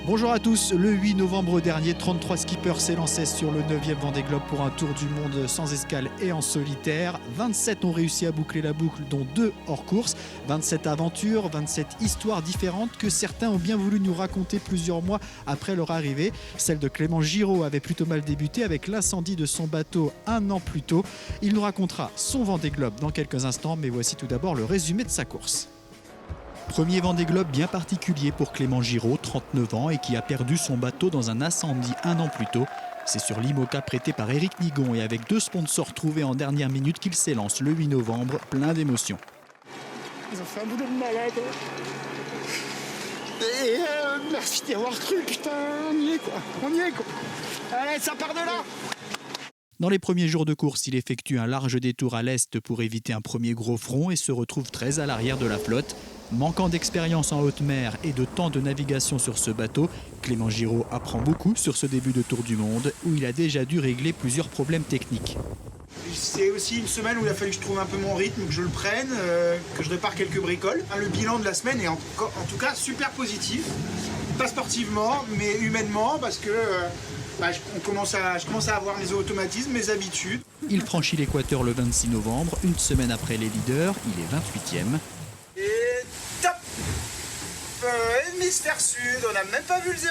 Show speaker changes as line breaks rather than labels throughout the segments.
Bonjour à tous, le 8 novembre dernier, 33 skippers s'élançaient sur le 9e Vendée Globe pour un tour du monde sans escale et en solitaire. 27 ont réussi à boucler la boucle, dont 2 hors course. 27 aventures, 27 histoires différentes que certains ont bien voulu nous raconter plusieurs mois après leur arrivée. Celle de Clément Giraud avait plutôt mal débuté avec l'incendie de son bateau un an plus tôt. Il nous racontera son Vendée Globe dans quelques instants, mais voici tout d'abord le résumé de sa course. Premier Vendée Globe bien particulier pour Clément Giraud, 39 ans, et qui a perdu son bateau dans un incendie un an plus tôt. C'est sur l'IMOCA prêté par Éric Nigon et avec 2 sponsors trouvés en dernière minute qu'il s'élance le 8 novembre, plein d'émotions.
Ils ont fait un boulot de malade. Et merci d'y avoir cru, putain, on y est quoi. Allez, ça part de là.
Dans les premiers jours de course, il effectue un large détour à l'est pour éviter un premier gros front et se retrouve très à l'arrière de la flotte. Manquant d'expérience en haute mer et de temps de navigation sur ce bateau, Clément Giraud apprend beaucoup sur ce début de Tour du Monde où il a déjà dû régler plusieurs problèmes techniques.
C'est aussi une semaine où il a fallu que je trouve un peu mon rythme, que je le prenne, que je répare quelques bricoles. Le bilan de la semaine est en tout cas super positif, pas sportivement mais humainement parce que je commence à avoir mes automatismes, mes habitudes.
Il franchit l'équateur le 26 novembre, une semaine après les leaders, il est 28e.
Et top Hémisphère sud, on n'a même pas vu le 0-0.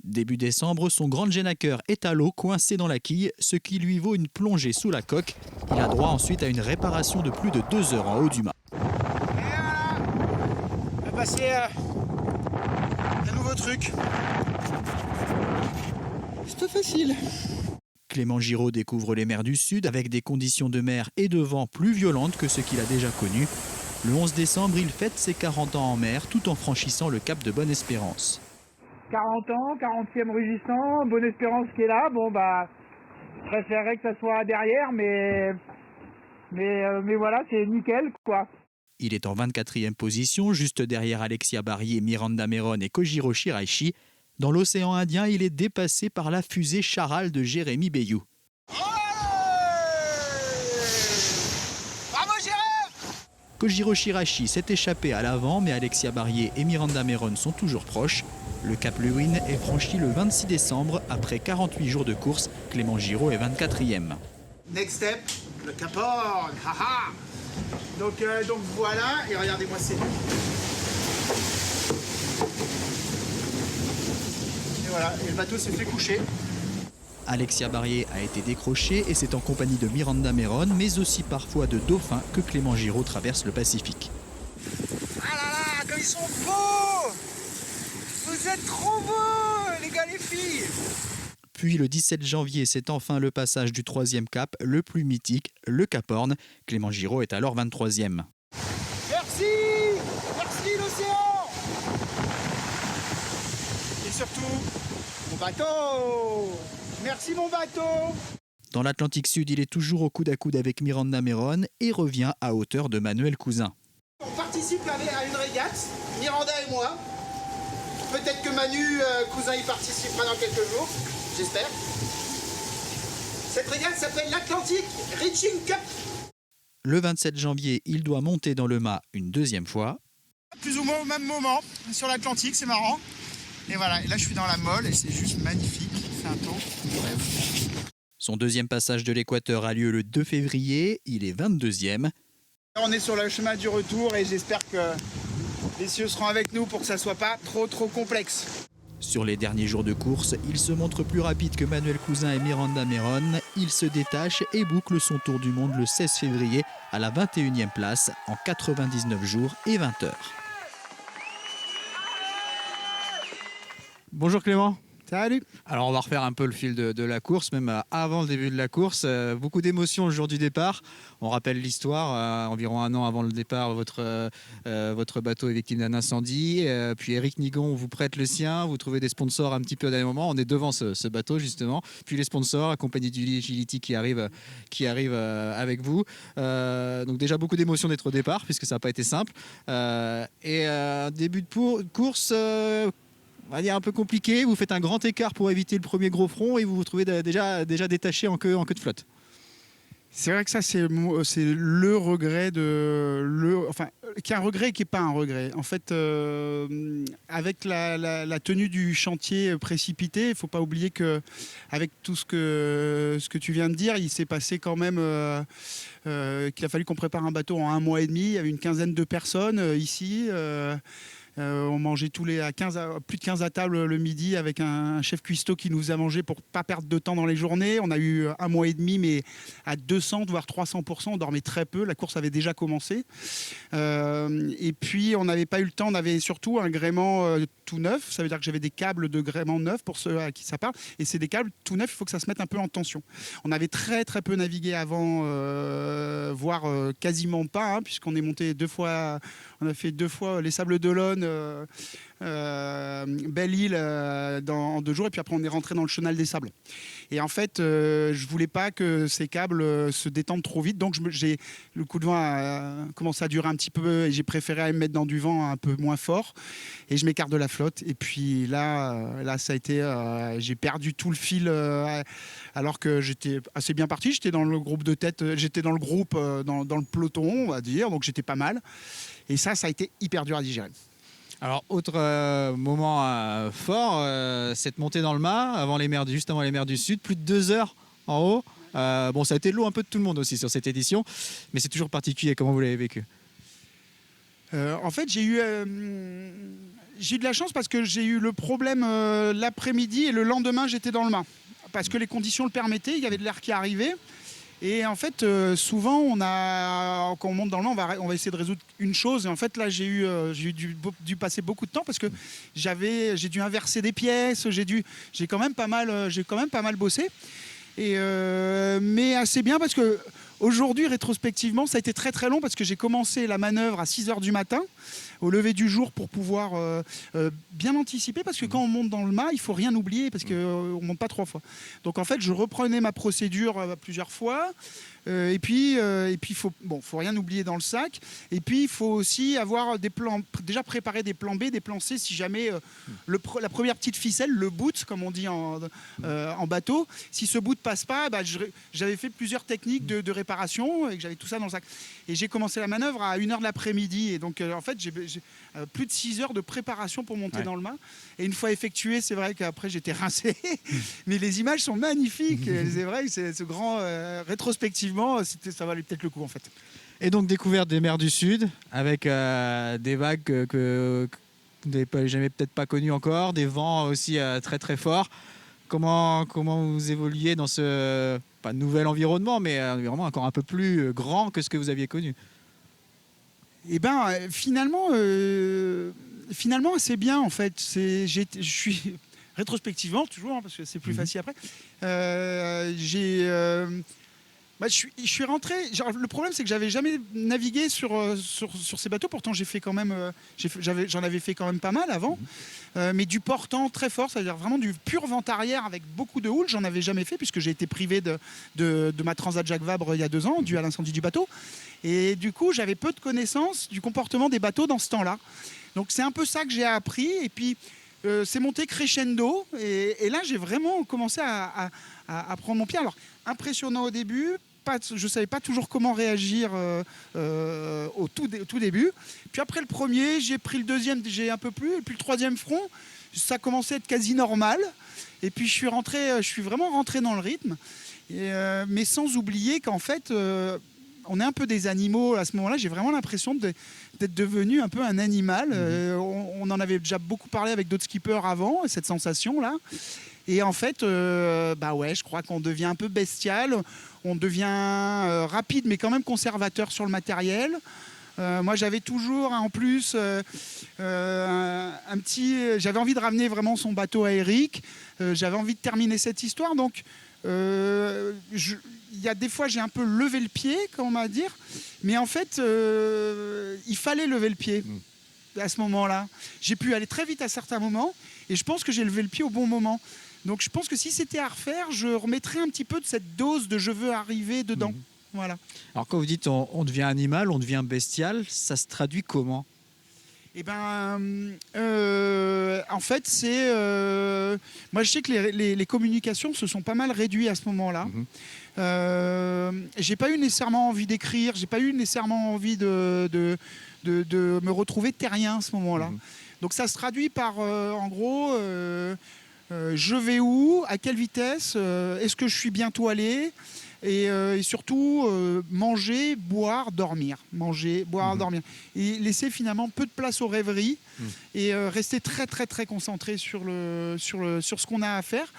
Début décembre, son Grand Genaker est à l'eau, coincé dans la quille, ce qui lui vaut une plongée sous la coque. Il a droit ensuite à une réparation de plus de 2 heures en haut du mât.
Et voilà, on va passer un nouveau truc. C'est pas facile.
Clément Giraud découvre les mers du Sud avec des conditions de mer et de vent plus violentes que ce qu'il a déjà connu. Le 11 décembre, il fête ses 40 ans en mer tout en franchissant le cap de Bonne-Espérance.
40 ans, 40e rugissant, Bonne-Espérance qui est là. Je préférerais que ça soit derrière, mais voilà, c'est nickel, quoi.
Il est en 24e position, juste derrière Alexia Barrier, Miranda Meron et Kojiro Shiraishi. Dans l'océan Indien, il est dépassé par la fusée Charal de Jérémy Bayou.
Bravo Jérémy!
Kojiro Shiraishi s'est échappé à l'avant, mais Alexia Barrier et Miranda Meron sont toujours proches. Le Cap Lewin est franchi le 26 décembre. Après 48 jours de course, Clément Giraud est 24e.
Next step, le Cap Horn, haha. Donc voilà, et regardez-moi c'est. Et voilà, et le bateau s'est fait coucher.
Alexia Barrier a été décrochée et c'est en compagnie de Miranda Meron, mais aussi parfois de dauphins, que Clément Giraud traverse le Pacifique.
Ah là là, comme ils sont beaux! Vous êtes trop beaux, les gars, les filles!
Puis le 17 janvier, c'est enfin le passage du 3e cap, le plus mythique, le Cap Horn. Clément Giraud est alors 23e.
Merci! Merci l'océan! Et surtout, mon bateau! Merci mon bateau!
Dans l'Atlantique Sud, il est toujours au coude à coude avec Miranda Meron et revient à hauteur de Manuel Cousin.
On participe à une régate, Miranda et moi. Peut-être que Manu Cousin y participera dans quelques jours, j'espère. Cette régate s'appelle l'Atlantic Reaching Cup.
Le 27 janvier, il doit monter dans le mât une 2e fois.
Plus ou moins au même moment sur l'Atlantique, c'est marrant. Et voilà, et là je suis dans la molle et c'est juste magnifique. C'est un temps. Bref.
Son 2e passage de l'équateur a lieu le 2 février, il est 22e.
On est sur le chemin du retour et j'espère que les cieux seront avec nous pour que ça soit pas trop complexe.
Sur les derniers jours de course, il se montre plus rapide que Manuel Cousin et Miranda Meron. Il se détache et boucle son tour du monde le 16 février à la 21e place en 99 jours et 20 heures. Bonjour Clément.
Salut.
Alors on va refaire un peu le fil de la course, même avant le début de la course. Beaucoup d'émotions le jour du départ. On rappelle l'histoire, environ un an avant le départ, votre bateau est victime d'un incendie. Puis Éric Nigon vous prête le sien, vous trouvez des sponsors un petit peu au dernier moment. On est devant ce bateau justement. Puis les sponsors, accompagnés du Agility qui arrive avec vous. Donc déjà beaucoup d'émotions d'être au départ, puisque ça n'a pas été simple. Début de course... on va dire un peu compliqué, vous faites un grand écart pour éviter le premier gros front et vous vous trouvez déjà détaché en queue de flotte.
C'est vrai que ça, c'est le regret qui est un regret et qui n'est pas un regret. En fait, avec la tenue du chantier précipité, il ne faut pas oublier qu'avec tout ce que tu viens de dire, il s'est passé quand même qu'il a fallu qu'on prépare un bateau en 1 mois et demi. Il y avait une quinzaine de personnes ici. On mangeait plus de 15 à table le midi avec un chef cuistot qui nous a mangé pour pas perdre de temps dans les journées. On a eu 1 mois et demi, mais à 200 voire 300%. On dormait très peu. La course avait déjà commencé. Et puis on n'avait pas eu le temps. On avait surtout un gréement tout neuf. Ça veut dire que j'avais des câbles de gréement neuf pour ceux à qui ça parle. Et c'est des câbles tout neufs. Il faut que ça se mette un peu en tension. On avait très très peu navigué avant, voire quasiment pas, hein, puisqu'on est monté 2 fois. On a fait 2 fois les Sables d'Olonne, Belle-Île en 2 jours, et puis après on est rentré dans le Chenal des Sables. Et en fait, je voulais pas que ces câbles se détendent trop vite, donc le coup de vent a commencé à durer un petit peu, et j'ai préféré me mettre dans du vent un peu moins fort, et je m'écarte de la flotte. Et puis là ça a été, j'ai perdu tout le fil, alors que j'étais assez bien parti. J'étais dans le groupe de tête, j'étais dans le groupe, dans le peloton, on va dire, donc j'étais pas mal. Et ça a été hyper dur à digérer.
Alors, autre moment fort, cette montée dans le mât, juste avant les mers du Sud, plus de 2 heures en haut. Bon, ça a été l'eau un peu de tout le monde aussi sur cette édition, mais c'est toujours particulier. Comment vous l'avez vécu ?
En fait, j'ai eu de la chance parce que j'ai eu le problème l'après-midi, et le lendemain, j'étais dans le mât. Parce que les conditions le permettaient, il y avait de l'air qui arrivait. Et en fait, souvent, quand on monte dans le mât, on va essayer de résoudre une chose. Et en fait, là, j'ai dû passer beaucoup de temps parce que j'ai dû inverser des pièces. J'ai quand même pas mal bossé. Mais assez bien parce que aujourd'hui, rétrospectivement, ça a été très très long parce que j'ai commencé la manœuvre à 6h du matin au lever du jour pour pouvoir bien anticiper, parce que quand on monte dans le mât, il faut rien oublier parce qu'on monte pas 3 fois. Donc en fait, je reprenais ma procédure plusieurs fois. Et puis faut rien oublier dans le sac. Et puis il faut aussi avoir déjà préparer des plans B, des plans C si jamais la première petite ficelle, le boot comme on dit en bateau, si ce boot passe pas, j'avais fait plusieurs techniques de réparation et que j'avais tout ça dans le sac. Et j'ai commencé la manœuvre à 1h de l'après-midi, et donc en fait j'ai plus de 6 heures de préparation pour monter dans le mât. Et une fois effectué, c'est vrai qu'après j'étais rincé, mais les images sont magnifiques. C'est vrai que c'est ce grand rétrospectivement, ça valait peut-être le coup en fait.
Et donc découverte des mers du Sud avec des vagues que vous n'avez jamais peut-être pas connues encore, des vents aussi très très forts. Comment vous évoluez dans ce pas nouvel environnement, mais un environnement encore un peu plus grand que ce que vous aviez connu?
Eh ben finalement assez bien en fait. Je suis rétrospectivement toujours, hein, parce que c'est plus facile après. Je suis rentré. Le problème, c'est que j'avais jamais navigué sur ces bateaux. Pourtant, j'en avais fait quand même pas mal avant. Mais du portant très fort, c'est-à-dire vraiment du pur vent arrière avec beaucoup de houle, j'en avais jamais fait puisque j'ai été privé de ma Transat Jacques Vabre il y a 2 ans, dû à l'incendie du bateau. Et du coup, j'avais peu de connaissances du comportement des bateaux dans ce temps-là. Donc, c'est un peu ça que j'ai appris. Et puis, c'est monté crescendo. Et là, j'ai vraiment commencé à prendre mon pied. Alors, impressionnant au début. Je ne savais pas toujours comment réagir au tout début. Puis après le premier, j'ai pris le deuxième, j'ai un peu plus. Et puis le troisième front, ça commençait à être quasi normal. Et puis je suis vraiment rentré dans le rythme. Mais sans oublier qu'en fait, on est un peu des animaux. À ce moment-là, j'ai vraiment l'impression d'être devenu un peu un animal. On en avait déjà beaucoup parlé avec d'autres skippers avant, cette sensation-là. Et en fait, je crois qu'on devient un peu bestial. On devient rapide, mais quand même conservateur sur le matériel. Moi, j'avais toujours, en plus, j'avais envie de ramener vraiment son bateau à Eric. J'avais envie de terminer cette histoire. Donc, il y a des fois, j'ai un peu levé le pied, comment on va dire. Mais en fait, il fallait lever le pied à ce moment-là. J'ai pu aller très vite à certains moments. Et je pense que j'ai levé le pied au bon moment. Donc je pense que si c'était à refaire, je remettrais un petit peu de cette dose de je veux arriver dedans. Voilà.
Alors quand vous dites on devient animal, on devient bestial, ça se traduit comment ?
Eh ben, en fait, c'est... moi, je sais que les communications se sont pas mal réduites à ce moment-là. J'ai pas eu nécessairement envie d'écrire, j'ai pas eu nécessairement envie de me retrouver terrien à ce moment-là. Donc ça se traduit par, en gros, je vais où, à quelle vitesse, est-ce que je suis bientôt allé, et surtout manger, boire, dormir. Manger, boire, dormir. Et laisser finalement peu de place aux rêveries et rester très très très concentré sur ce qu'on a à faire.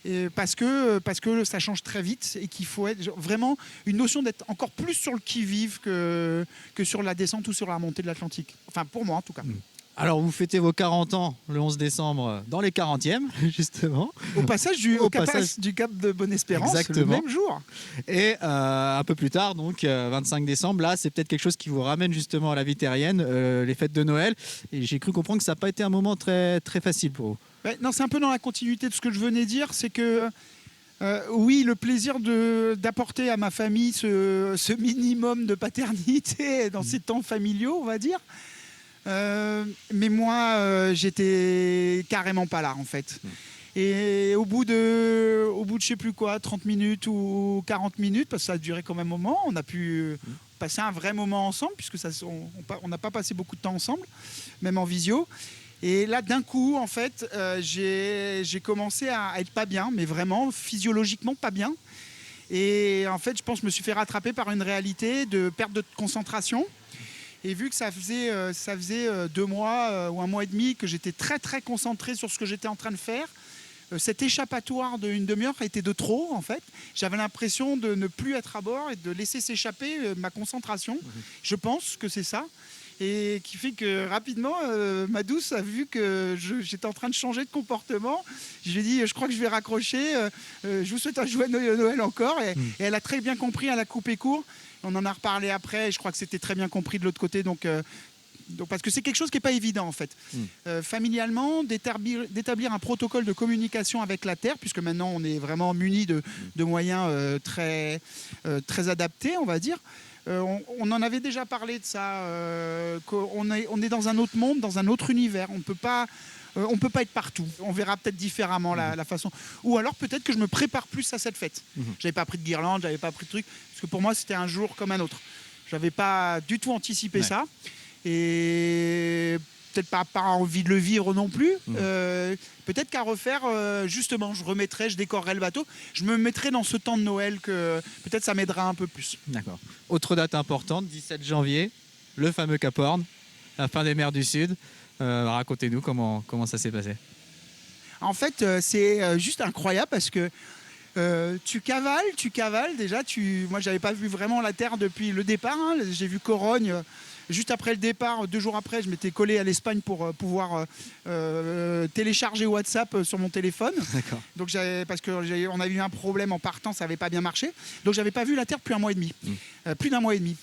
Et parce que ça change très vite et qu'il faut être vraiment une notion d'être encore plus sur le qui-vive que sur la descente ou sur la montée de l'Atlantique. Enfin, pour moi en tout cas.
Alors, vous fêtez vos 40 ans le 11 décembre dans les 40e, justement.
Au passage du Cap de Bonne-Espérance,
exactement.
Le même jour.
Et un peu plus tard, donc 25 décembre, là, c'est peut-être quelque chose qui vous ramène justement à la vie terrienne, les fêtes de Noël. Et j'ai cru comprendre que ça n'a pas été un moment très, très facile pour vous.
Ouais, non, c'est un peu dans la continuité de ce que je venais de dire, c'est que oui, le plaisir d'apporter à ma famille ce minimum de paternité dans ces temps familiaux, on va dire. Mais moi, j'étais carrément pas là en fait. Et au bout de je sais plus quoi, 30 minutes ou 40 minutes, parce que ça a duré quand même un moment, on a pu passer un vrai moment ensemble, puisque on n'a pas passé beaucoup de temps ensemble, même en visio. Et là, d'un coup, en fait, j'ai commencé à être pas bien, mais vraiment physiologiquement pas bien. Et en fait, je pense que je me suis fait rattraper par une réalité de perte de concentration. Et vu que ça faisait 2 mois ou 1 mois et demi que j'étais très très concentré sur ce que j'étais en train de faire, cet échappatoire d'une demi-heure a été de trop en fait. J'avais l'impression de ne plus être à bord et de laisser s'échapper ma concentration. Je pense que c'est ça. Et qui fait que rapidement, ma douce a vu que j'étais en train de changer de comportement. Je lui ai dit, je crois que je vais raccrocher. Je vous souhaite un joyeux Noël encore. Et elle a très bien compris, elle a coupé court. On en a reparlé après. Et je crois que c'était très bien compris de l'autre côté. Donc, parce que c'est quelque chose qui n'est pas évident en fait. Familialement, d'établir un protocole de communication avec la Terre, puisque maintenant on est vraiment muni de moyens très, très adaptés, on va dire. On en avait déjà parlé de ça, qu'on est dans un autre monde, dans un autre univers. On ne peut pas être partout. On verra peut-être différemment la façon. Ou alors peut-être que je me prépare plus à cette fête. J'avais pas pris de guirlande, j'avais pas pris de truc, parce que pour moi c'était un jour comme un autre. J'avais pas du tout anticipé ça. Et peut-être pas envie de le vivre non plus. Peut-être qu'à refaire, justement, je décorerai le bateau. Je me mettrai dans ce temps de Noël que peut-être ça m'aidera un peu plus.
D'accord. Autre date importante, 17 janvier, le fameux Cap Horn, la fin des mers du Sud. Racontez-nous comment ça s'est passé.
En fait, c'est juste incroyable parce que tu cavales. Déjà, moi, j'avais pas vu vraiment la Terre depuis le départ. Hein. J'ai vu Corogne. Juste après le départ, 2 jours après, je m'étais collé à l'Espagne pour pouvoir télécharger WhatsApp sur mon téléphone. D'accord. Donc parce qu'on avait eu un problème en partant, ça n'avait pas bien marché. Donc j'avais pas vu la Terre depuis 1 mois et demi. Plus d'1 mois et demi.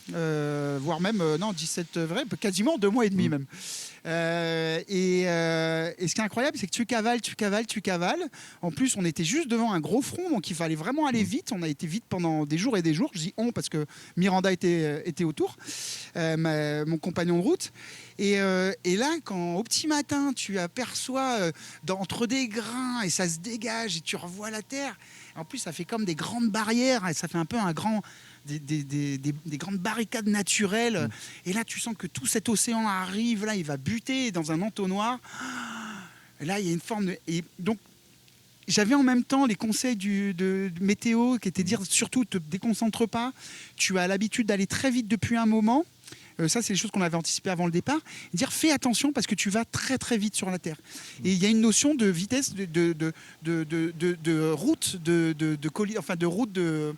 Voire même, 17 vrai, quasiment 2 mois et demi même. Et ce qui est incroyable, c'est que tu cavales. En plus, on était juste devant un gros front, donc il fallait vraiment aller vite. On a été vite pendant des jours et des jours. Je dis on parce que Miranda était autour, mon compagnon de route. Et là, quand au petit matin, tu aperçois entre des grains et ça se dégage et tu revois la terre. En plus, ça fait comme des grandes barrières et ça fait un peu des grandes barricades naturelles. Et là, tu sens que tout cet océan arrive, là, il va buter dans un entonnoir. Et là, il y a une forme de... Et donc, j'avais en même temps les conseils de météo qui étaient de dire surtout, te déconcentre pas. Tu as l'habitude d'aller très vite depuis un moment. Ça, c'est les choses qu'on avait anticipées avant le départ. Dire fais attention parce que tu vas très très vite sur la Terre. Et il y a une notion de vitesse, de route, de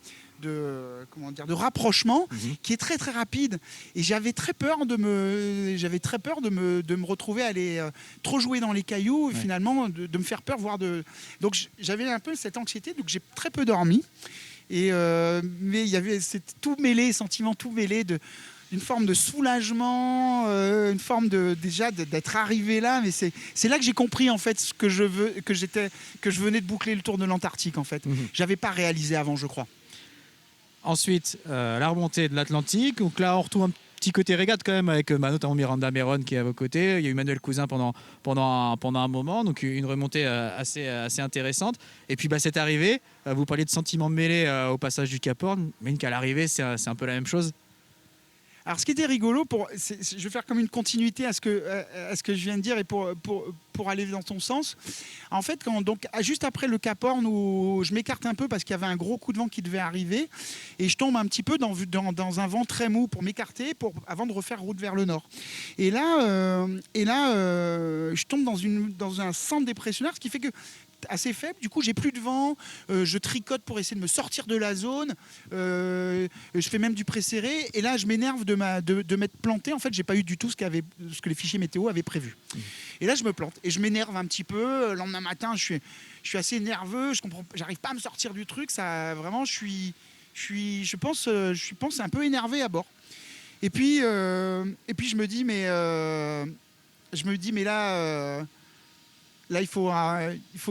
rapprochement qui est très très rapide. Et j'avais très peur de me retrouver à aller trop jouer dans les cailloux et finalement de me faire peur, donc j'avais un peu cette anxiété, donc j'ai très peu dormi. Et mais c'était tout mêlé, sentiments tout mêlés une forme de soulagement, une forme d'être arrivé là, mais c'est là que j'ai compris en fait ce que je venais de boucler le tour de l'Antarctique en fait. J'avais pas réalisé avant, je crois.
Ensuite, la remontée de l'Atlantique. Donc là, on retrouve petit côté régate quand même avec notamment Miranda Meron qui est à vos côtés. Il y a eu Manuel Cousin pendant un moment, donc une remontée assez intéressante. Et puis cette arrivée, vous parliez de sentiments mêlés au passage du Cap Horn, mais qu'à l'arrivée c'est un peu la même chose.
Alors, ce qui était rigolo, je vais faire comme une continuité à ce que je viens de dire et pour aller dans ton sens. En fait, juste après le Cap Horn, où je m'écarte un peu parce qu'il y avait un gros coup de vent qui devait arriver, et je tombe un petit peu dans un vent très mou pour m'écarter avant de refaire route vers le nord. Et là, je tombe dans un centre dépressionnaire, ce qui fait que assez faible, du coup j'ai plus de vent, je tricote pour essayer de me sortir de la zone, je fais même du pré-serré, et là je m'énerve de m'être planté. En fait, j'ai pas eu du tout ce que les fichiers météo avaient prévu. Et là je me plante et je m'énerve un petit peu. Le lendemain matin, je suis assez nerveux, j'arrive pas à me sortir du truc. Ça vraiment, je pense un peu énervé à bord. Et puis je me dis mais là, il faut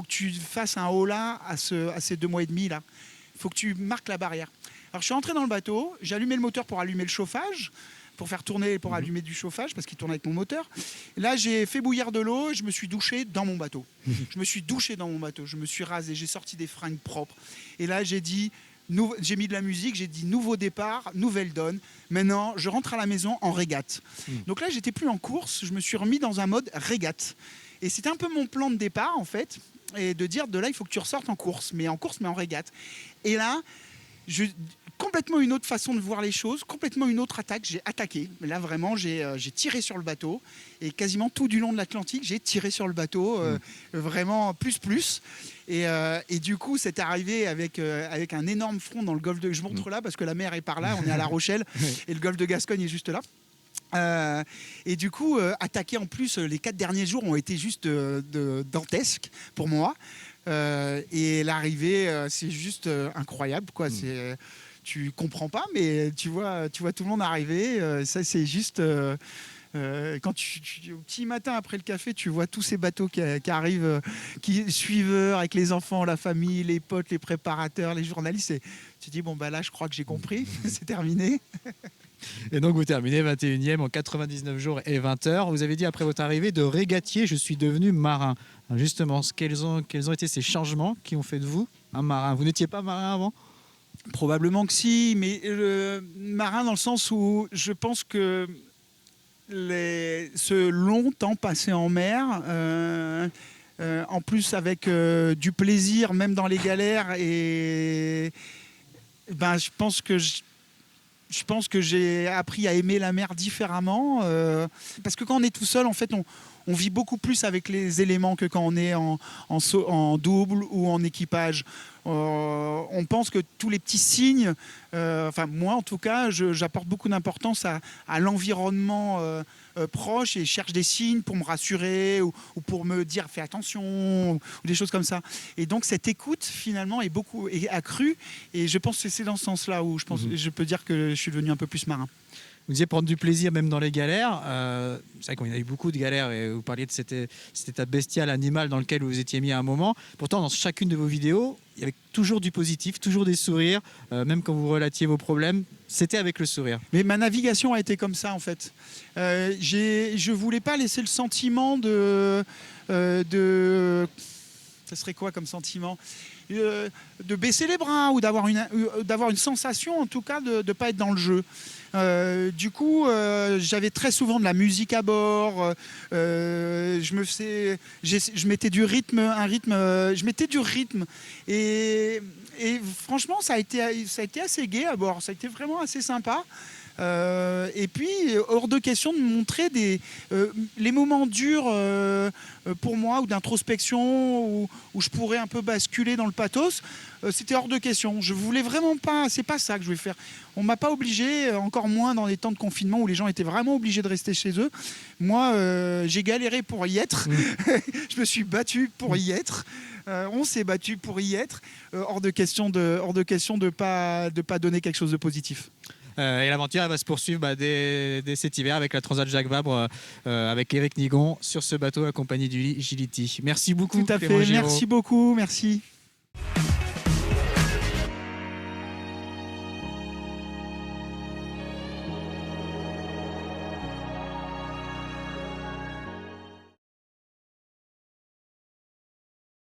que tu fasses un holà à ces 2 mois et demi là. Il faut que tu marques la barrière. Alors, je suis entré dans le bateau, j'ai allumé le moteur pour allumer le chauffage, pour allumer du chauffage parce qu'il tourne avec mon moteur. Et là, j'ai fait bouillir de l'eau et je me suis douché dans mon bateau. Je me suis rasé, j'ai sorti des fringues propres. Et là, j'ai mis de la musique, j'ai dit nouveau départ, nouvelle donne. Maintenant, je rentre à la maison en régate. Donc là, j'étais plus en course, je me suis remis dans un mode régate. Et c'était un peu mon plan de départ, en fait, et de dire de là, il faut que tu ressortes en course, mais en régate. Et là, complètement une autre façon de voir les choses, complètement une autre attaque. J'ai attaqué. Là, vraiment, j'ai tiré sur le bateau. Et quasiment tout du long de l'Atlantique, j'ai tiré sur le bateau, vraiment plus. Et du coup, c'est arrivé avec un énorme front dans le golfe de... Je montre là parce que la mer est par là, on est à La Rochelle, et le golfe de Gascogne est juste là. Et du coup, attaquer en plus, les 4 derniers jours ont été juste dantesques pour moi. Et l'arrivée, c'est juste incroyable, quoi. Tu comprends pas, mais tu vois tout le monde arriver. Ça, c'est juste... quand au petit matin après le café, tu vois tous ces bateaux qui arrivent, qui suiveurs avec les enfants, la famille, les potes, les préparateurs, les journalistes. Et tu te dis, bon, là, je crois que j'ai compris, c'est terminé.
Et donc vous terminez 21e en 99 jours et 20 heures. Vous avez dit après votre arrivée, de régatier, je suis devenu marin. Alors justement, quels ont été ces changements qui ont fait de vous un marin? Vous n'étiez pas marin avant?
Probablement que si, mais marin dans le sens où je pense que ce long temps passé en mer, en plus avec du plaisir, même dans les galères, et je pense que j'ai appris à aimer la mer différemment, parce que quand on est tout seul, en fait, on vit beaucoup plus avec les éléments que quand on est en double ou en équipage. On pense que tous les petits signes, moi en tout cas, j'apporte beaucoup d'importance à l'environnement proche et cherche des signes pour me rassurer ou pour me dire fais attention ou des choses comme ça. Et donc cette écoute finalement est accrue, et je pense que c'est dans ce sens-là où je peux dire que je suis devenu un peu plus marin.
Vous disiez prendre du plaisir même dans les galères. C'est vrai qu'on a eu beaucoup de galères et vous parliez de cet état bestial, animal dans lequel vous vous étiez mis à un moment. Pourtant, dans chacune de vos vidéos, il y avait toujours du positif, toujours des sourires. Même quand vous relatiez vos problèmes, c'était avec le sourire.
Mais ma navigation a été comme ça en fait. Je voulais pas laisser le sentiment ça serait quoi comme sentiment ? De baisser les bras ou d'avoir une sensation en tout cas de ne pas être dans le jeu. Du coup, j'avais très souvent de la musique à bord. Je mettais du rythme, je mettais du rythme. Et franchement, ça a été assez gai à bord. Ça a été vraiment assez sympa. Et puis, hors de question de montrer les moments durs pour moi, ou d'introspection, où je pourrais un peu basculer dans le pathos. C'était hors de question. Je voulais vraiment pas, c'est pas ça que je voulais faire. On m'a pas obligé, encore moins dans les temps de confinement où les gens étaient vraiment obligés de rester chez eux. Moi, j'ai galéré pour y être. Je me suis battu pour y être. On s'est battu pour y être. Hors de question de pas donner quelque chose de positif.
Et l'aventure elle va se poursuivre dès cet hiver avec la Transat Jacques Vabre, avec Éric Nigon sur ce bateau accompagné du Gility. Merci beaucoup.
Tout à fait. Merci beaucoup. Merci.